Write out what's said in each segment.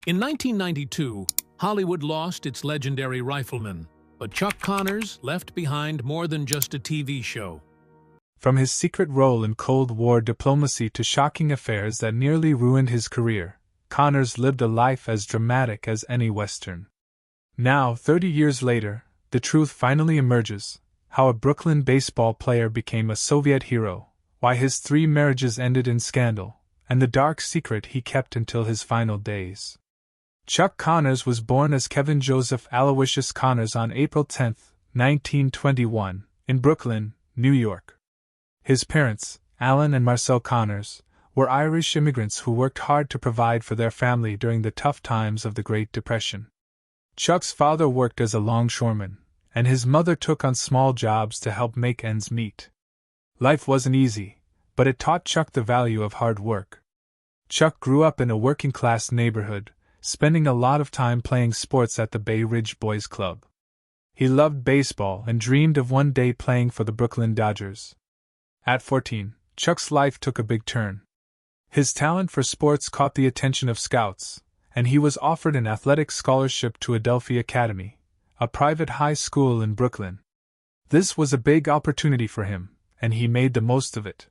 In 1992, Hollywood lost its legendary Rifleman, but Chuck Connors left behind more than just a TV show. From his secret role in Cold War diplomacy to shocking affairs that nearly ruined his career, Connors lived a life as dramatic as any Western. Now, 30 years later, the truth finally emerges: how a Brooklyn baseball player became a Soviet hero, why his 3 marriages ended in scandal, and the dark secret he kept until his final days. Chuck Connors was born as Kevin Joseph Aloysius Connors on April 10, 1921, in Brooklyn, New York. His parents, Alan and Marcel Connors, were Irish immigrants who worked hard to provide for their family during the tough times of the Great Depression. Chuck's father worked as a longshoreman, and his mother took on small jobs to help make ends meet. Life wasn't easy, but it taught Chuck the value of hard work. Chuck grew up in a working-class neighborhood, spending a lot of time playing sports at the Bay Ridge Boys Club. He loved baseball and dreamed of one day playing for the Brooklyn Dodgers. At 14, Chuck's life took a big turn. His talent for sports caught the attention of scouts, and he was offered an athletic scholarship to Adelphi Academy, a private high school in Brooklyn. This was a big opportunity for him, and he made the most of it.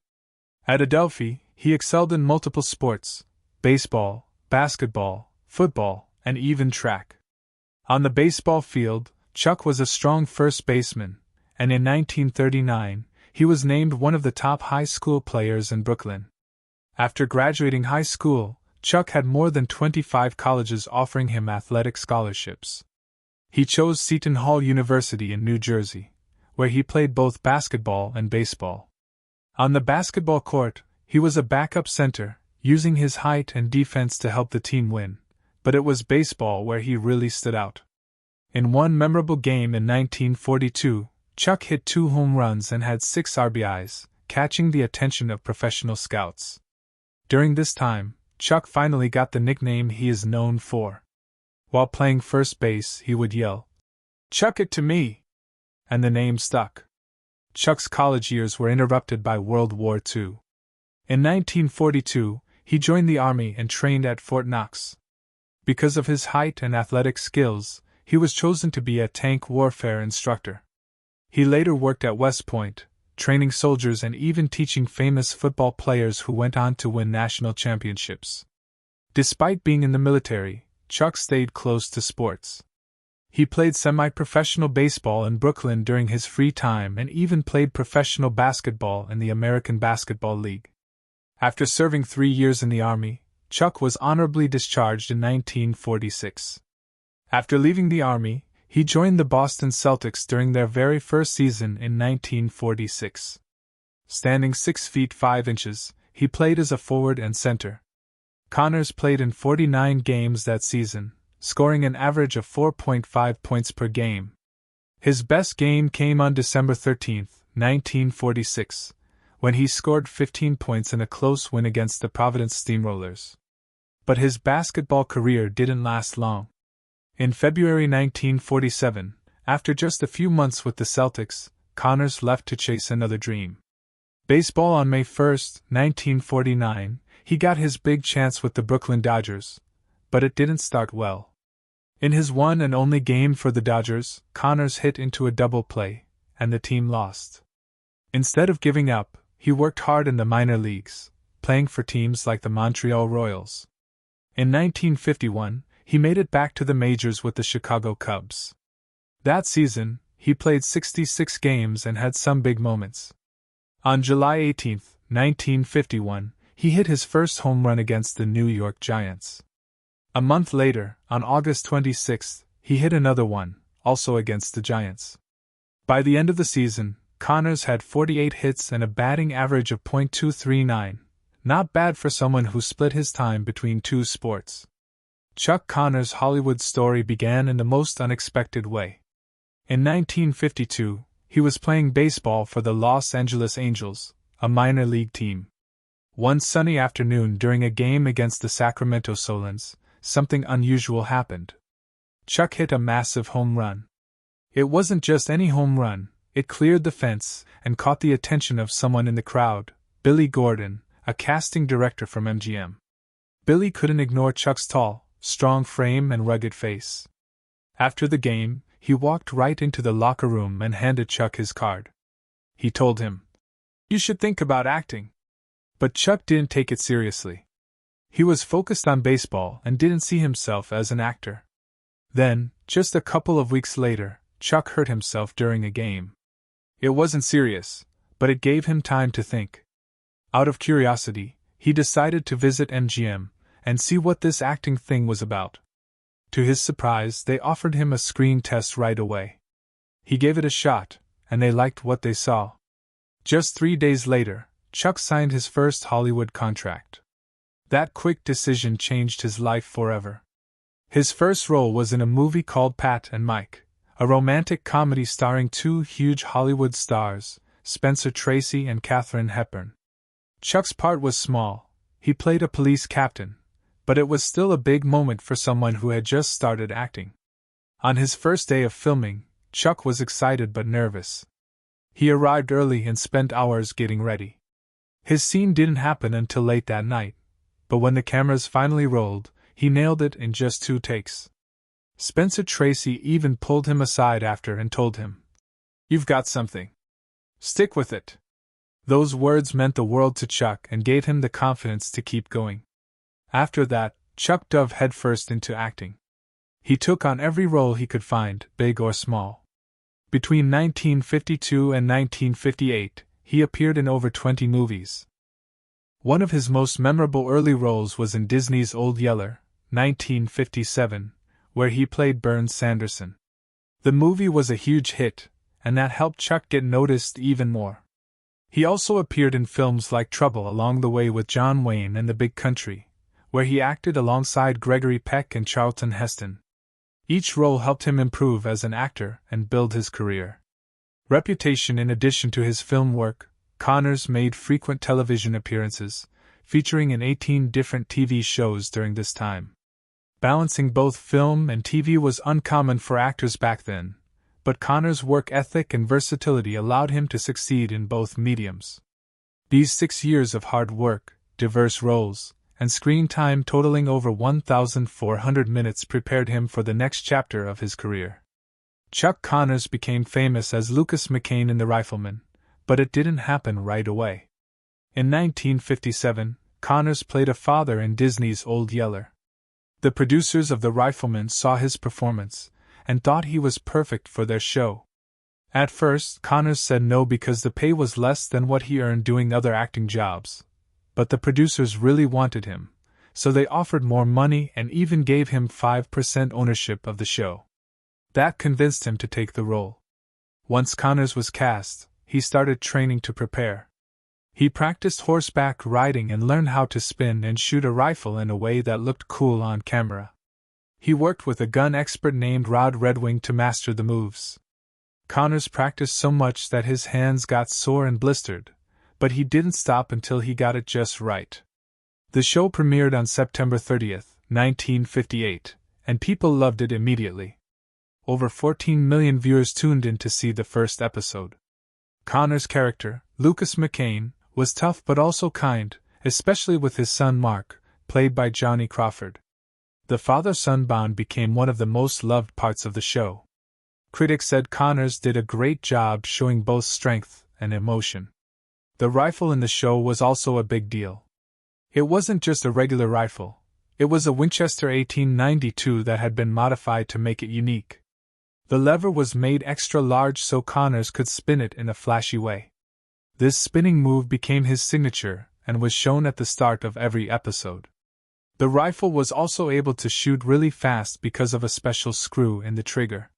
At Adelphi, he excelled in multiple sports: baseball, basketball, football, and even track. On the baseball field, Chuck was a strong first baseman, and in 1939, he was named one of the top high school players in Brooklyn. After graduating high school, Chuck had more than 25 colleges offering him athletic scholarships. He chose Seton Hall University in New Jersey, where he played both basketball and baseball. On the basketball court, he was a backup center, using his height and defense to help the team win, but it was baseball where he really stood out. In one memorable game in 1942, Chuck hit 2 home runs and had 6 RBIs, catching the attention of professional scouts. During this time, Chuck finally got the nickname he is known for. While playing first base, he would yell, "Chuck it to me!" and the name stuck. Chuck's college years were interrupted by World War II. In 1942, he joined the Army and trained at Fort Knox. Because of his height and athletic skills, he was chosen to be a tank warfare instructor. He later worked at West Point, training soldiers and even teaching famous football players who went on to win national championships. Despite being in the military, Chuck stayed close to sports. He played semi-professional baseball in Brooklyn during his free time and even played professional basketball in the American Basketball League. After serving 3 years in the Army, Chuck was honorably discharged in 1946. After leaving the Army, he joined the Boston Celtics during their very first season in 1946. Standing 6 feet 5 inches, he played as a forward and center. Connors played in 49 games that season, scoring an average of 4.5 points per game. His best game came on December 13, 1946, when he scored 15 points in a close win against the Providence Steamrollers. But his basketball career didn't last long. In February 1947, after just a few months with the Celtics, Connors left to chase another dream. Baseball. On May 1, 1949, he got his big chance with the Brooklyn Dodgers, but it didn't start well. In his one and only game for the Dodgers, Connors hit into a double play, and the team lost. Instead of giving up, he worked hard in the minor leagues, playing for teams like the Montreal Royals. In 1951, he made it back to the majors with the Chicago Cubs. That season, he played 66 games and had some big moments. On July 18, 1951, he hit his first home run against the New York Giants. A month later, on August 26, he hit another one, also against the Giants. By the end of the season, Connors had 48 hits and a batting average of .239, not bad for someone who split his time between 2 sports. Chuck Connors' Hollywood story began in the most unexpected way. In 1952, he was playing baseball for the Los Angeles Angels, a minor league team. One sunny afternoon during a game against the Sacramento Solons, something unusual happened. Chuck hit a massive home run. It wasn't just any home run, it cleared the fence and caught the attention of someone in the crowd, Billy Gordon, a casting director from MGM. Billy couldn't ignore Chuck's tall, strong frame and rugged face. After the game, he walked right into the locker room and handed Chuck his card. He told him, "You should think about acting." But Chuck didn't take it seriously. He was focused on baseball and didn't see himself as an actor. Then, just a couple of weeks later, Chuck hurt himself during a game. It wasn't serious, but it gave him time to think. Out of curiosity, he decided to visit MGM and see what this acting thing was about. To his surprise, they offered him a screen test right away. He gave it a shot, and they liked what they saw. Just 3 days later, Chuck signed his first Hollywood contract. That quick decision changed his life forever. His first role was in a movie called Pat and Mike, a romantic comedy starring two huge Hollywood stars, Spencer Tracy and Katharine Hepburn. Chuck's part was small. He played a police captain, but it was still a big moment for someone who had just started acting. On his first day of filming, Chuck was excited but nervous. He arrived early and spent hours getting ready. His scene didn't happen until late that night, but when the cameras finally rolled, he nailed it in just 2 takes. Spencer Tracy even pulled him aside after and told him, "You've got something. Stick with it." Those words meant the world to Chuck and gave him the confidence to keep going. After that, Chuck dove headfirst into acting. He took on every role he could find, big or small. Between 1952 and 1958, he appeared in over 20 movies. One of his most memorable early roles was in Disney's Old Yeller, 1957, where he played Bernie Sanderson. The movie was a huge hit, and that helped Chuck get noticed even more. He also appeared in films like Trouble Along the Way with John Wayne and The Big Country, where he acted alongside Gregory Peck and Charlton Heston. Each role helped him improve as an actor and build his career. Reputation. In addition to his film work, Connors made frequent television appearances, featuring in 18 different TV shows during this time. Balancing both film and TV was uncommon for actors back then, but Connors' work ethic and versatility allowed him to succeed in both mediums. These 6 years of hard work, diverse roles, and screen time totaling over 1,400 minutes prepared him for the next chapter of his career. Chuck Connors became famous as Lucas McCain in The Rifleman, but it didn't happen right away. In 1957, Connors played a father in Disney's Old Yeller. The producers of The Rifleman saw his performance and thought he was perfect for their show. At first, Connors said no because the pay was less than what he earned doing other acting jobs. But the producers really wanted him, so they offered more money and even gave him 5% ownership of the show. That convinced him to take the role. Once Connors was cast, he started training to prepare. He practiced horseback riding and learned how to spin and shoot a rifle in a way that looked cool on camera. He worked with a gun expert named Rod Redwing to master the moves. Connors practiced so much that his hands got sore and blistered, but he didn't stop until he got it just right. The show premiered on September 30th, 1958, and people loved it immediately. Over 14 million viewers tuned in to see the first episode. Connors' character, Lucas McCain, was tough but also kind, especially with his son Mark, played by Johnny Crawford. The father-son bond became one of the most loved parts of the show. Critics said Connors did a great job showing both strength and emotion. The rifle in the show was also a big deal. It wasn't just a regular rifle, it was a Winchester 1892 that had been modified to make it unique. The lever was made extra large so Connors could spin it in a flashy way. This spinning move became his signature and was shown at the start of every episode. The rifle was also able to shoot really fast because of a special screw in the trigger.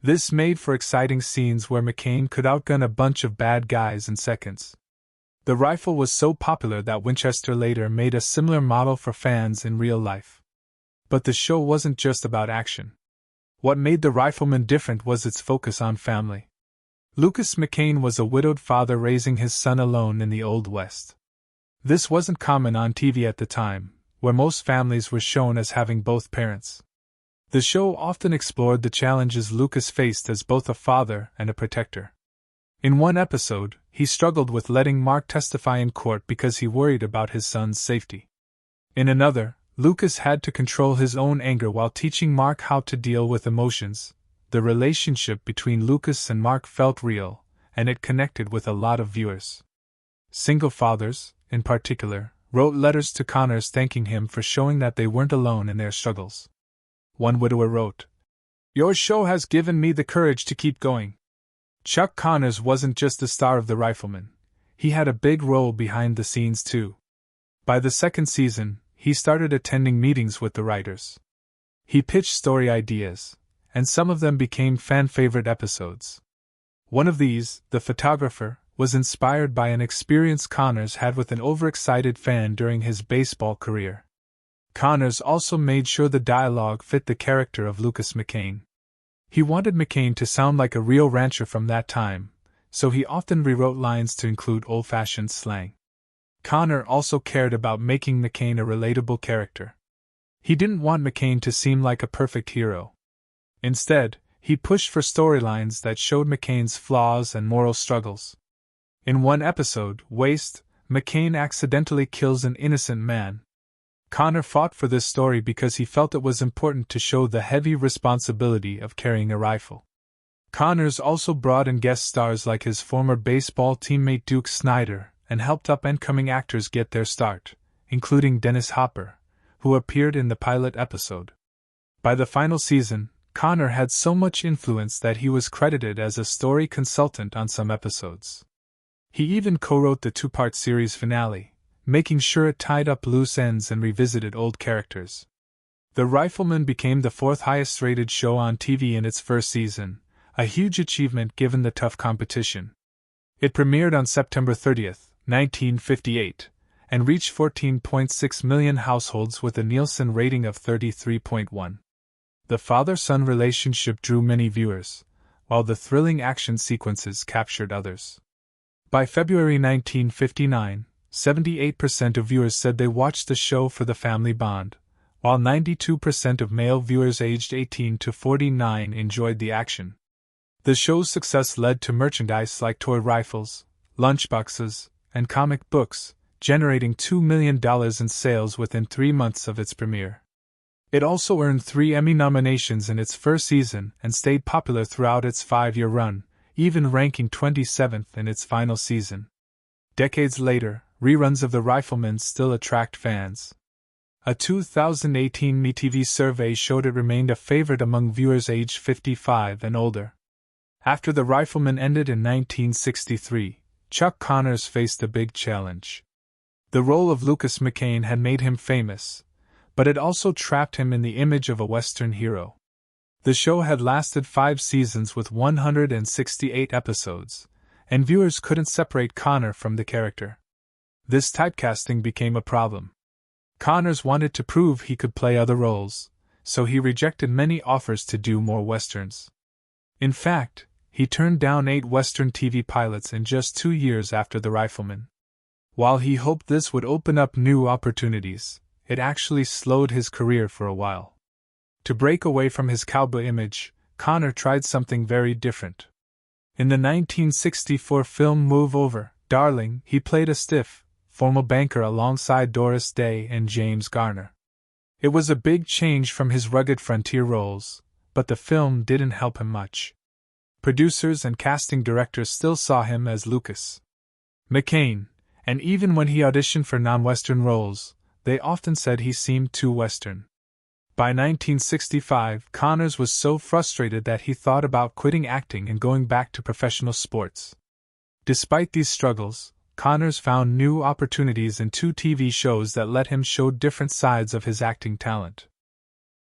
This made for exciting scenes where McCain could outgun a bunch of bad guys in seconds. The rifle was so popular that Winchester later made a similar model for fans in real life. But the show wasn't just about action. What made The Rifleman different was its focus on family. Lucas McCain was a widowed father raising his son alone in the Old West. This wasn't common on TV at the time, where most families were shown as having both parents. The show often explored the challenges Lucas faced as both a father and a protector. In one episode, he struggled with letting Mark testify in court because he worried about his son's safety. In another, Lucas had to control his own anger while teaching Mark how to deal with emotions. The relationship between Lucas and Mark felt real, and it connected with a lot of viewers. Single fathers, in particular, wrote letters to Connors thanking him for showing that they weren't alone in their struggles. One widower wrote, "Your show has given me the courage to keep going." Chuck Connors wasn't just the star of The Rifleman, he had a big role behind the scenes too. By the second season, he started attending meetings with the writers. He pitched story ideas, and some of them became fan-favorite episodes. One of these, The Photographer, was inspired by an experience Connors had with an overexcited fan during his baseball career. Connors also made sure the dialogue fit the character of Lucas McCain. He wanted McCain to sound like a real rancher from that time, so he often rewrote lines to include old-fashioned slang. Connor also cared about making McCain a relatable character. He didn't want McCain to seem like a perfect hero. Instead, he pushed for storylines that showed McCain's flaws and moral struggles. In one episode, Waste, McCain accidentally kills an innocent man. Connor fought for this story because he felt it was important to show the heavy responsibility of carrying a rifle. Connors also brought in guest stars like his former baseball teammate Duke Snider and helped up-and-coming actors get their start, including Dennis Hopper, who appeared in the pilot episode. By the final season, Connor had so much influence that he was credited as a story consultant on some episodes. He even co-wrote the two-part series finale, making sure it tied up loose ends and revisited old characters. The Rifleman became the fourth highest-rated show on TV in its first season, a huge achievement given the tough competition. It premiered on September 30, 1958, and reached 14.6 million households with a Nielsen rating of 33.1. The father-son relationship drew many viewers, while the thrilling action sequences captured others. By February 1959, 78% of viewers said they watched the show for the family bond, while 92% of male viewers aged 18 to 49 enjoyed the action. The show's success led to merchandise like toy rifles, lunchboxes, and comic books, generating $2 million in sales within 3 months of its premiere. It also earned 3 Emmy nominations in its first season and stayed popular throughout its 5-year run, even ranking 27th in its final season. Decades later, reruns of The Rifleman still attract fans. A 2018 MeTV survey showed it remained a favorite among viewers aged 55 and older. After The Rifleman ended in 1963, Chuck Connors faced a big challenge. The role of Lucas McCain had made him famous, but it also trapped him in the image of a Western hero. The show had lasted 5 seasons with 168 episodes, and viewers couldn't separate Connor from the character. This typecasting became a problem. Connors wanted to prove he could play other roles, so he rejected many offers to do more westerns. In fact, he turned down 8 Western TV pilots in just 2 years after The Rifleman. While he hoped this would open up new opportunities, it actually slowed his career for a while. To break away from his cowboy image, Connor tried something very different. In the 1964 film Move Over, Darling, he played a stiff, formal banker alongside Doris Day and James Garner. It was a big change from his rugged frontier roles, but the film didn't help him much. Producers and casting directors still saw him as Lucas McCain, and even when he auditioned for non-Western roles, they often said he seemed too Western. By 1965, Connors was so frustrated that he thought about quitting acting and going back to professional sports. Despite these struggles, Connors found new opportunities in 2 TV shows that let him show different sides of his acting talent.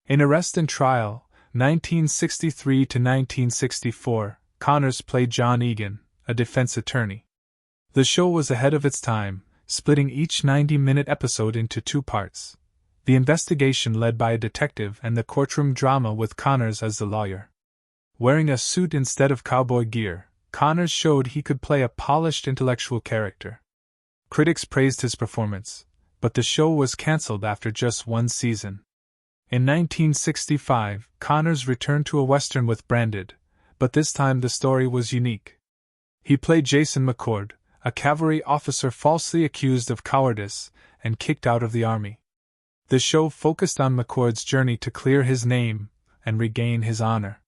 In Arrest and Trial, 1963 to 1964, Connors played John Egan, a defense attorney. The show was ahead of its time, splitting each 90-minute episode into 2 parts: the investigation led by a detective and the courtroom drama with Connors as the lawyer. Wearing a suit instead of cowboy gear, Connors showed he could play a polished intellectual character. Critics praised his performance, but the show was cancelled after just 1 season. In 1965, Connors returned to a Western with Branded, but this time the story was unique. He played Jason McCord, a cavalry officer falsely accused of cowardice and kicked out of the army. The show focused on McCord's journey to clear his name and regain his honor.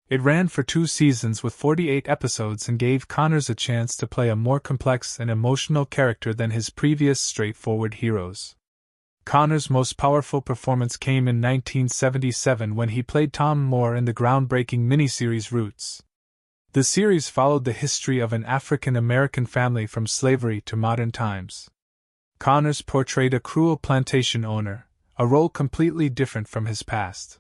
It ran for 2 seasons with 48 episodes and gave Connors a chance to play a more complex and emotional character than his previous straightforward heroes. Connors' most powerful performance came in 1977 when he played Tom Moore in the groundbreaking miniseries Roots. The series followed the history of an African-American family from slavery to modern times. Connors portrayed a cruel plantation owner, a role completely different from his past.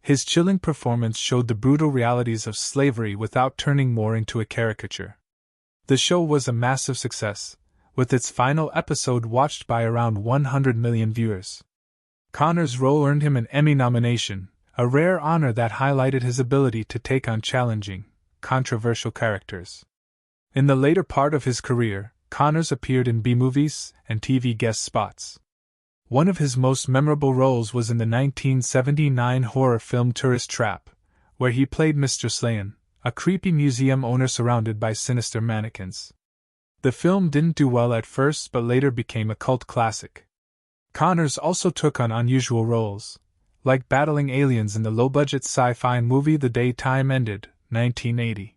His chilling performance showed the brutal realities of slavery without turning Moore into a caricature. The show was a massive success, with its final episode watched by around 100 million viewers. Connors' role earned him an Emmy nomination, a rare honor that highlighted his ability to take on challenging, controversial characters. In the later part of his career, Connors appeared in B-movies and TV guest spots. One of his most memorable roles was in the 1979 horror film Tourist Trap, where he played Mr. Slayan, a creepy museum owner surrounded by sinister mannequins. The film didn't do well at first but later became a cult classic. Connors also took on unusual roles, like battling aliens in the low-budget sci-fi movie The Day Time Ended, 1980.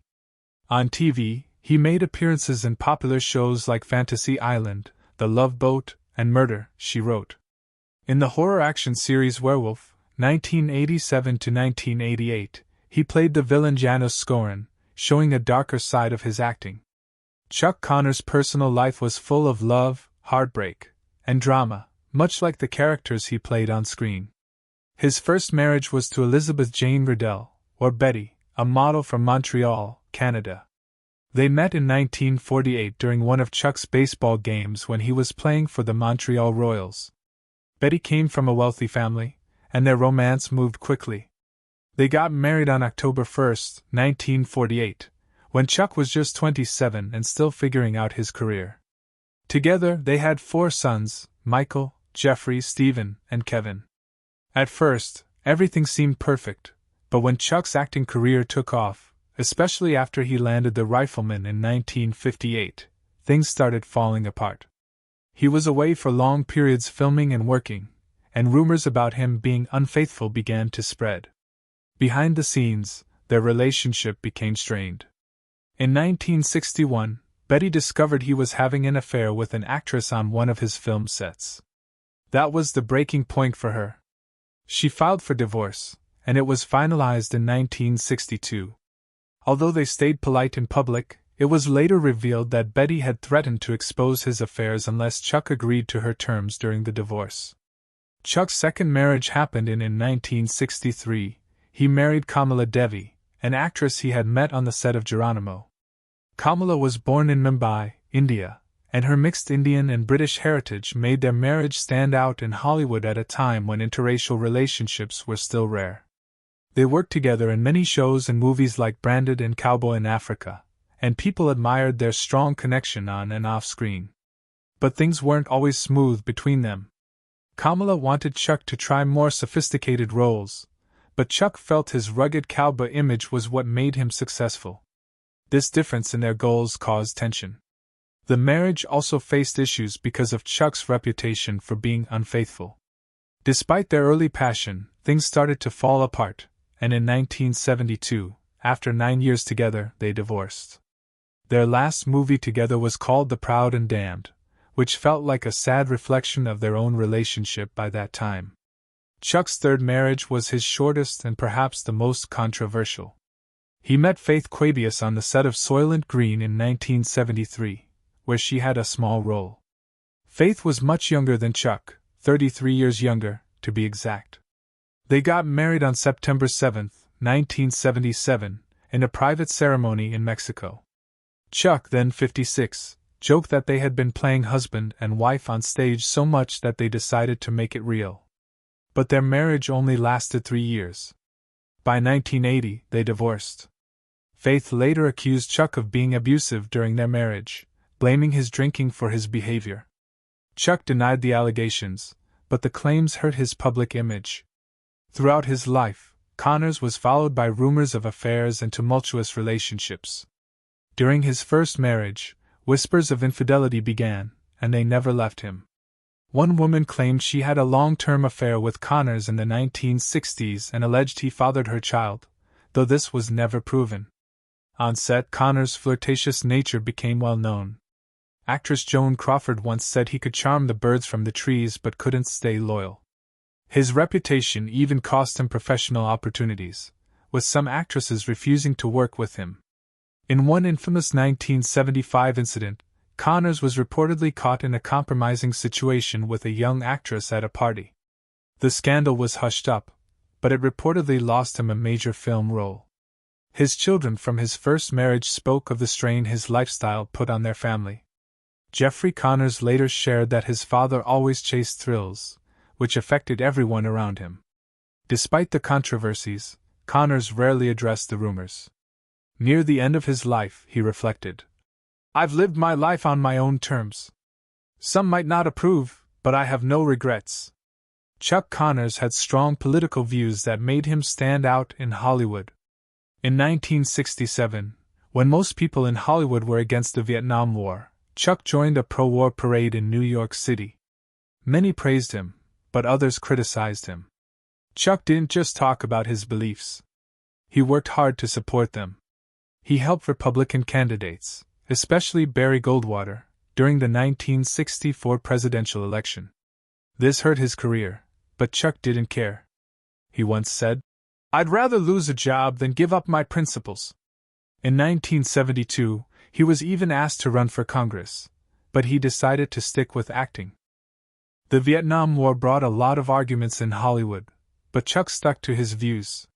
On TV, he made appearances in popular shows like Fantasy Island, The Love Boat, and Murder, She Wrote. In the horror action series Werewolf, 1987 to 1988, he played the villain Janos Skorin, showing a darker side of his acting. Chuck Connors' personal life was full of love, heartbreak, and drama, much like the characters he played on screen. His first marriage was to Elizabeth Jane Riddell, or Betty, a model from Montreal, Canada. They met in 1948 during one of Chuck's baseball games when he was playing for the Montreal Royals. Betty came from a wealthy family, and their romance moved quickly. They got married on October 1, 1948, when Chuck was just 27 and still figuring out his career. Together, they had 4 sons, Michael, Jeffrey, Stephen, and Kevin. At first, everything seemed perfect, but when Chuck's acting career took off, especially after he landed the Rifleman in 1958, things started falling apart. He was away for long periods filming and working, and rumors about him being unfaithful began to spread. Behind the scenes, their relationship became strained. In 1961, Betty discovered he was having an affair with an actress on one of his film sets. That was the breaking point for her. She filed for divorce, and it was finalized in 1962. Although they stayed polite in public, it was later revealed that Betty had threatened to expose his affairs unless Chuck agreed to her terms during the divorce. Chuck's second marriage happened in 1963. He married Kamala Devi, an actress he had met on the set of Geronimo. Kamala was born in Mumbai, India, and her mixed Indian and British heritage made their marriage stand out in Hollywood at a time when interracial relationships were still rare. They worked together in many shows and movies like Branded and Cowboy in Africa, and people admired their strong connection on and off screen. But things weren't always smooth between them. Kamala wanted Chuck to try more sophisticated roles, but Chuck felt his rugged cowboy image was what made him successful. This difference in their goals caused tension. The marriage also faced issues because of Chuck's reputation for being unfaithful. Despite their early passion, things started to fall apart, and in 1972, after 9 years together, they divorced. Their last movie together was called The Proud and Damned, which felt like a sad reflection of their own relationship by that time. Chuck's third marriage was his shortest and perhaps the most controversial. He met Faith Quabius on the set of Soylent Green in 1973, where she had a small role. Faith was much younger than Chuck, 33 years younger, to be exact. They got married on September 7, 1977, in a private ceremony in Mexico. Chuck, then 56, joked that they had been playing husband and wife on stage so much that they decided to make it real. But their marriage only lasted 3 years. By 1980, they divorced. Faith later accused Chuck of being abusive during their marriage, blaming his drinking for his behavior. Chuck denied the allegations, but the claims hurt his public image. Throughout his life, Connors was followed by rumors of affairs and tumultuous relationships. During his first marriage, whispers of infidelity began, and they never left him. One woman claimed she had a long-term affair with Connors in the 1960s and alleged he fathered her child, though this was never proven. On set, Connors' flirtatious nature became well known. Actress Joan Crawford once said he could charm the birds from the trees but couldn't stay loyal. His reputation even cost him professional opportunities, with some actresses refusing to work with him. In one infamous 1975 incident, Connors was reportedly caught in a compromising situation with a young actress at a party. The scandal was hushed up, but it reportedly lost him a major film role. His children from his first marriage spoke of the strain his lifestyle put on their family. Jeffrey Connors later shared that his father always chased thrills, which affected everyone around him. Despite the controversies, Connors rarely addressed the rumors. Near the end of his life, he reflected, "I've lived my life on my own terms. Some might not approve, but I have no regrets." Chuck Connors had strong political views that made him stand out in Hollywood. In 1967, when most people in Hollywood were against the Vietnam War, Chuck joined a pro-war parade in New York City. Many praised him, but others criticized him. Chuck didn't just talk about his beliefs. He worked hard to support them. He helped Republican candidates, especially Barry Goldwater, during the 1964 presidential election. This hurt his career, but Chuck didn't care. He once said, "I'd rather lose a job than give up my principles." In 1972, he was even asked to run for Congress, but he decided to stick with acting. The Vietnam War brought a lot of arguments in Hollywood, but Chuck stuck to his views.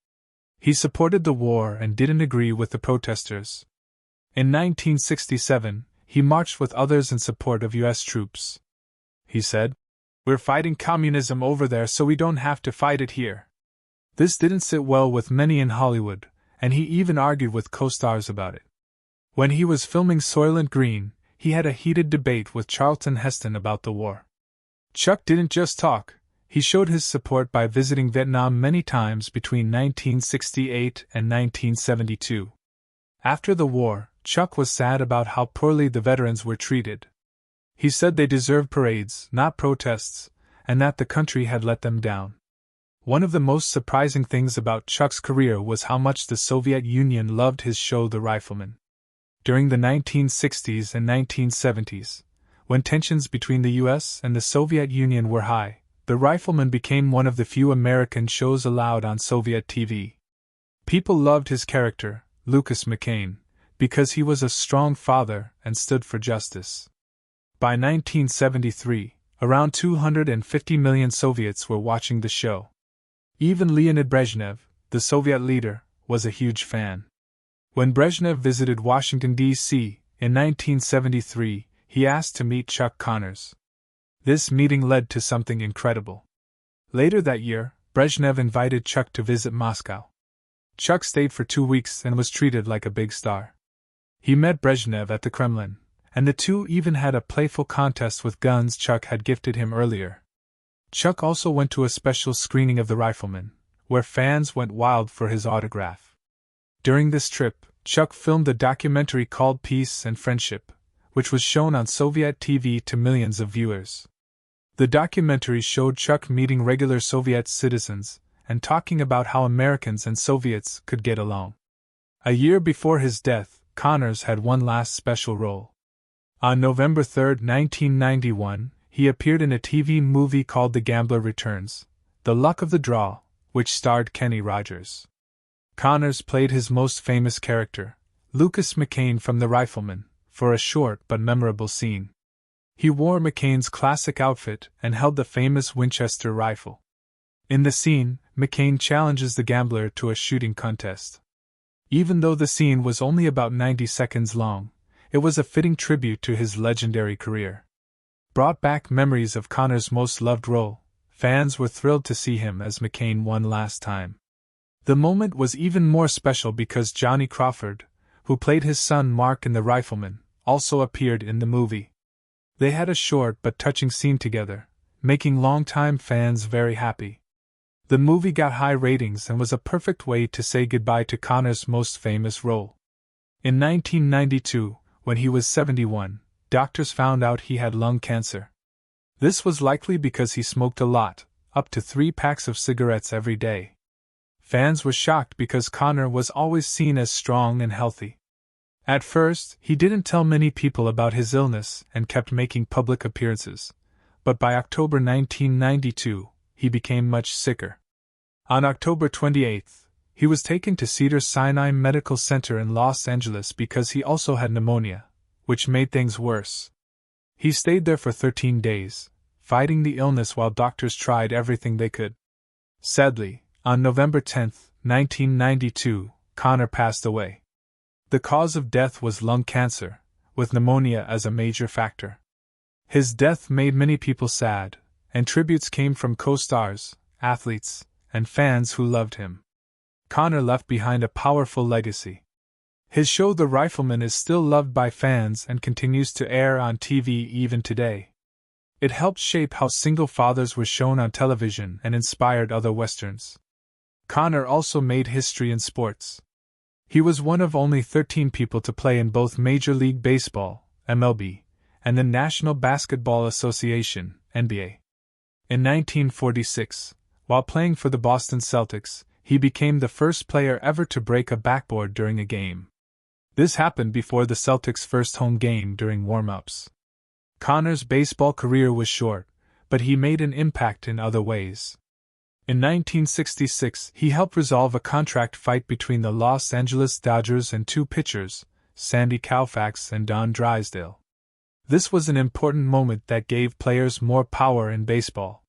He supported the war and didn't agree with the protesters. In 1967, he marched with others in support of U.S. troops. He said, "We're fighting communism over there so we don't have to fight it here." This didn't sit well with many in Hollywood, and he even argued with co-stars about it. When he was filming Soylent Green, he had a heated debate with Charlton Heston about the war. Chuck didn't just talk, he showed his support by visiting Vietnam many times between 1968 and 1972. After the war, Chuck was sad about how poorly the veterans were treated. He said they deserved parades, not protests, and that the country had let them down. One of the most surprising things about Chuck's career was how much the Soviet Union loved his show The Rifleman. During the 1960s and 1970s, when tensions between the US and the Soviet Union were high, The Rifleman became one of the few American shows allowed on Soviet TV. People loved his character, Lucas McCain, because he was a strong father and stood for justice. By 1973, around 250 million Soviets were watching the show. Even Leonid Brezhnev, the Soviet leader, was a huge fan. When Brezhnev visited Washington, D.C., in 1973, he asked to meet Chuck Connors. This meeting led to something incredible. Later that year, Brezhnev invited Chuck to visit Moscow. Chuck stayed for 2 weeks and was treated like a big star. He met Brezhnev at the Kremlin, and the two even had a playful contest with guns Chuck had gifted him earlier. Chuck also went to a special screening of The Rifleman, where fans went wild for his autograph. During this trip, Chuck filmed a documentary called Peace and Friendship, which was shown on Soviet TV to millions of viewers. The documentary showed Chuck meeting regular Soviet citizens and talking about how Americans and Soviets could get along. A year before his death, Connors had one last special role. On November 3, 1991, he appeared in a TV movie called The Gambler Returns, The Luck of the Draw, which starred Kenny Rogers. Connors played his most famous character, Lucas McCain from The Rifleman, for a short but memorable scene. He wore McCain's classic outfit and held the famous Winchester rifle. In the scene, McCain challenges the gambler to a shooting contest. Even though the scene was only about 90 seconds long, it was a fitting tribute to his legendary career. Brought back memories of Connors' most loved role, fans were thrilled to see him as McCain one last time. The moment was even more special because Johnny Crawford, who played his son Mark in The Rifleman, also appeared in the movie. They had a short but touching scene together, making longtime fans very happy. The movie got high ratings and was a perfect way to say goodbye to Connors' most famous role. In 1992, when he was 71, doctors found out he had lung cancer. This was likely because he smoked a lot, up to 3 packs of cigarettes every day. Fans were shocked because Connor was always seen as strong and healthy. At first, he didn't tell many people about his illness and kept making public appearances, but by October 1992, he became much sicker. On October 28, he was taken to Cedars-Sinai Medical Center in Los Angeles because he also had pneumonia, which made things worse. He stayed there for 13 days, fighting the illness while doctors tried everything they could. Sadly, on November 10, 1992, Connor passed away. The cause of death was lung cancer, with pneumonia as a major factor. His death made many people sad, and tributes came from co-stars, athletes, and fans who loved him. Connor left behind a powerful legacy. His show The Rifleman is still loved by fans and continues to air on TV even today. It helped shape how single fathers were shown on television and inspired other westerns. Connor also made history in sports. He was one of only 13 people to play in both Major League Baseball, MLB, and the National Basketball Association, NBA. In 1946, while playing for the Boston Celtics, he became the first player ever to break a backboard during a game. This happened before the Celtics' first home game during warm-ups. Connor's baseball career was short, but he made an impact in other ways. In 1966, he helped resolve a contract fight between the Los Angeles Dodgers and 2 pitchers, Sandy Koufax and Don Drysdale. This was an important moment that gave players more power in baseball.